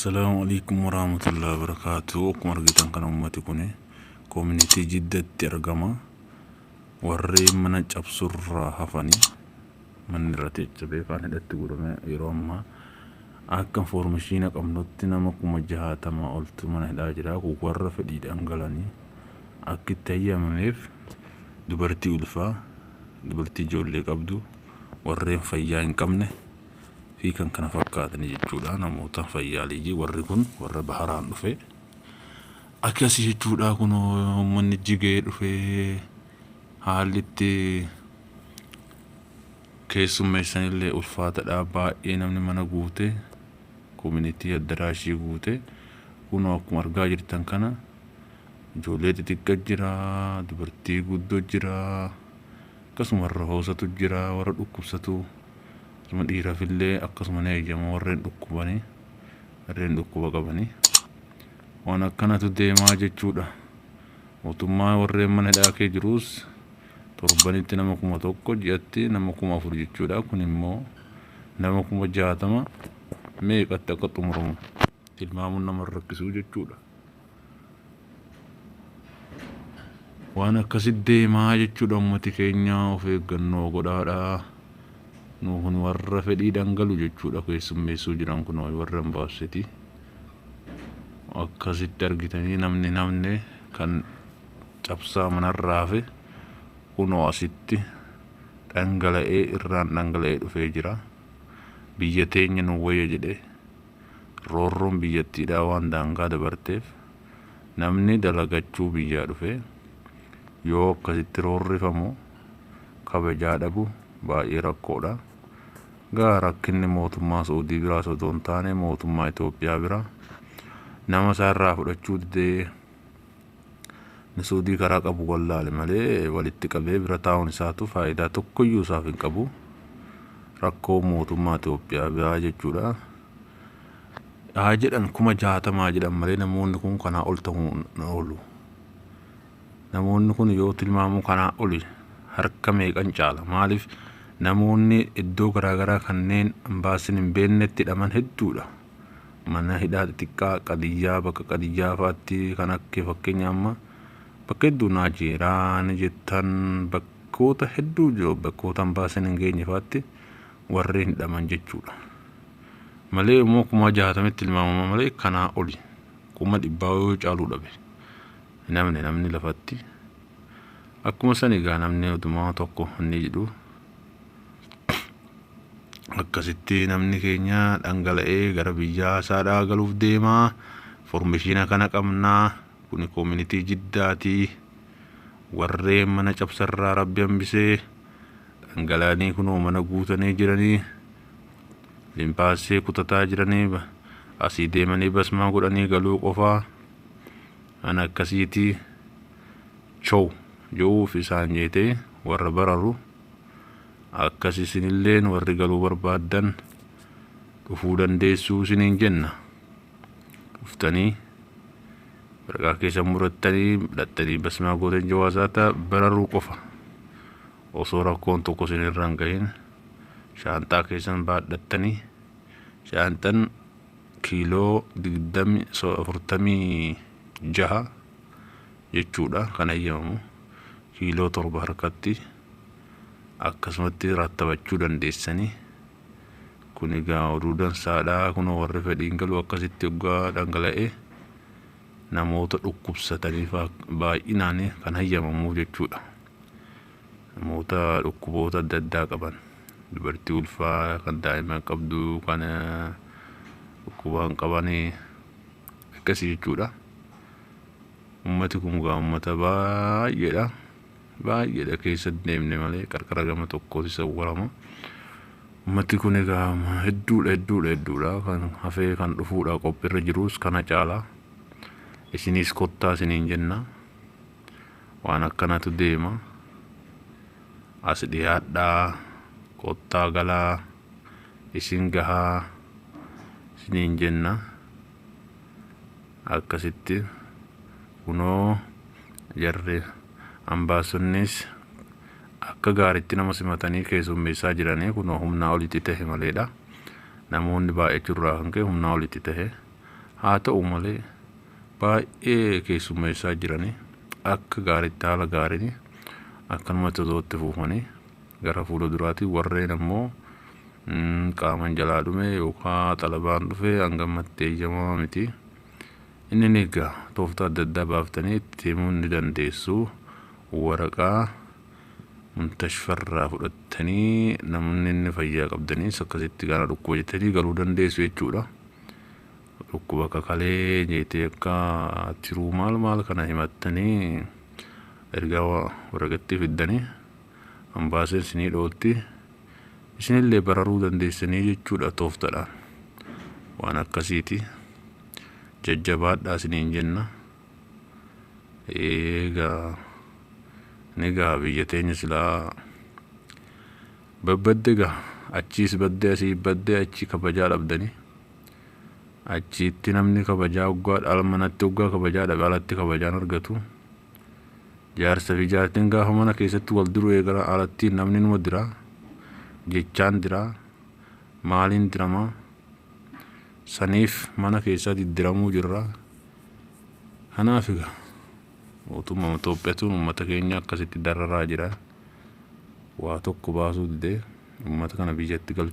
السلام عليكم ورحمة الله وبركاته. أكمل جدا كان أمتي كوني كوميونيتي جدة ترجمة ورّي من أبصر هفاني من رتيج سبيك أنا دتقول ما يروما أكم فورمشينا كم نوتنا ما كم جهات ما قلت من هداجرا وورّ فديد أنجلاني أكيد تيا منيف دبرتي ألفا دبرتي جولي قبضو ورّي فيان كمنه في كان فكاتني جدّودا نموتا فياليجي ورّكون ورّ بحران دفه أكاسي جدّودا كنو من جيجي دفه حالتي كيسو ميسان اللي ألفات الأباء نمني منا قوتي كوميونيتي الدراشي قوتي كنو أكو مرقا جرتان كان جوليتي تكجرا دبرتي قدو جرا كسو مرة هوسة تجرا ورد أكبساتو ثم ديرا في اللي أقسم نيجا مورين أكباني رين أكبا قباني وانا كانت ديما جتشودا وتما ورين من هداكي جروس ترباني تنمكم توقو جياتي نمكم أفر جتشودا كنمو نمكم جاتما ميك أتاكت أمرهم تلمامنا من ركسو جتشودا وانا كسد ديما جتشودا أمتي كينيا وفي قنو قدادا nuhun warra fedhii dhangalu jechuudha keessummeessuu jiran kun warra baasiti akkasitti argitanii namni kan cabsaa manarraa fe kunoo asitti dhangala'ee irraan dhangala'ee dhufee jira biyya teenya nu wayya jedhe roorroon biyyattiidhaa waan daangaa dabarteef namni dalagachuu biyyaa dhufe yoo akkasitti roorrifamu kabajaa dhabu baay'ee rakkoodha rakkinni mootummaa Saudii biraa osoo hin taane mootummaa Itoophiyaa biraa nama isaarraa fudhachuu didee Saudii karaa qabu wallaale malee walitti qabee bira taa'uun isaatu faayidaa tokkoyyuu isaaf hin qabu rakkoo mootummaa Itoophiyaa biraa jechuudha. Haa jedhan 60 jedhan malee namoonni kun kanaa ol ta'uu hin oolu. Namoonni kun yoo tilmaamu kanaa oli harka meeqan caala maaliif namoonni iddoo garaagaraa kanneen ambaasin hin beeknetti hidhaman hedduudha. Mana hidhaa xixiqqaa qadiyyaa bakka qadiyyaa fa'aatti kan akka fakkeenya amma bakka hedduu Naajeeraan jettan bakkoota hedduu jiru bakkoota ambaasin hin geenye fa'aatti warreen hidhaman jechuudha. Malee immoo 60 tilmaamama malee kanaa oli 100 yoo caaluu dhabe namni lafatti akkuma san egaa namni odumaa tokko inni jedhu akkasitti namni keenya dhangala'ee gara biyyaa isaadhaa galuuf deemaa formeeshina kana qabnaa kuni koomunitii jiddaati warreen mana cabsarraa rabbi hambisee dhangala'anii kunoo mana guutanii jiranii limpaasee kutataa jiranii asii deemanii basmaa godhanii galuu qofaa ana akkasiiti chow joof isaan jeetee warra bararu akkasii isinilleen warri galuu barbaadan dhufuu dandeessuu isiniin jenna dhuftanii waraqaa keessa murattanii hidhattanii basmaa gootan jawaasaata bararuu qofa osoo rakkoon tokko isinirra hin gahin shaantaa keessan baadhattanii shaantan kiiloo 46 jechuudha kan ayyamamu kiiloo 7 harkatti akkasumatti rattabachuu dandeessanii kun egaa oduu dansaadhaa kunoo warri fedhiin galuu akkasitti waggaa dhangala'ee namoota dhukkubsatanii baay'inaan kan hayyamamuu jechuudha. Namoota dhukkuboota adda addaa qaban dubartii ulfaa kan daa'ima qabdu kan dhukkubaan qabanii akkasii jechuudha. Ummati kun gaa ummata baay'eedha keessa deemne malee qarqara gama tokkooti sawwarama. Ummati kun egaa hedduudha kan hafee kan dhufuudha qophiirra jirus kana caalaa isinis kottaa isiniin jenna waan akkanatu deema as dhiyaadhaa kottaa galaa isin gahaa isiniin jenna akkasitti kunoo jarri ambaasonnis akka gaariitti nama simatanii keessummeessaa jiranii kunoo humnaa olitti tahe maleedha namoonni baay'ee jirraa kan ka'e humnaa olitti tahe haa ta'u malee baay'ee keessummeessaa jiranii akka gaariitti haala gaariin akkanumatti osoo itti fufanii gara fuula duraatiin warreen ammoo qaaman jalaa dhume yookaan xalabaan dhufe hangamatti eeyyamaa miti. Inni egaa tooftaa adda addaa baaftanii itti himuu ni dandeessu. Waraqaa muntashfarraa fudhattanii namni inni fayyaa qabdaniis akkasitti gara dhukkuba jettanii galuu dandeessu jechuudha. Dhukkuba kakalee jeetee akka tiruu maal kana himattanii ergaa waraqatti fiddanii ambaaseen isinii dhootti isinillee bararuu dandeessanii jechuudha tooftaadhaan. Waan akkasiiti. Jajjabaadhaa isiniin jenna. Egaa biyya teenya silaa babbadde egaa achiis baddee asii baddee achi kabajaa dhabdanii achiitti namni kabajaa waggaa manatti waggaa kabajaa dhabe alatti kabajaan argatu. Jaarsa fi jaartiin gaafa mana keessatti wal duruu eegala alatti namni numa diraa jechaan diraa maaliin diramaa saniif mana keessaa diddiramuu jirra. Kanaaf egaa mootummaa Itoophiyaatu uummata keenya akkasitti dararaa jira. Waa tokko baasuu didee uummata kana biyyatti galchuu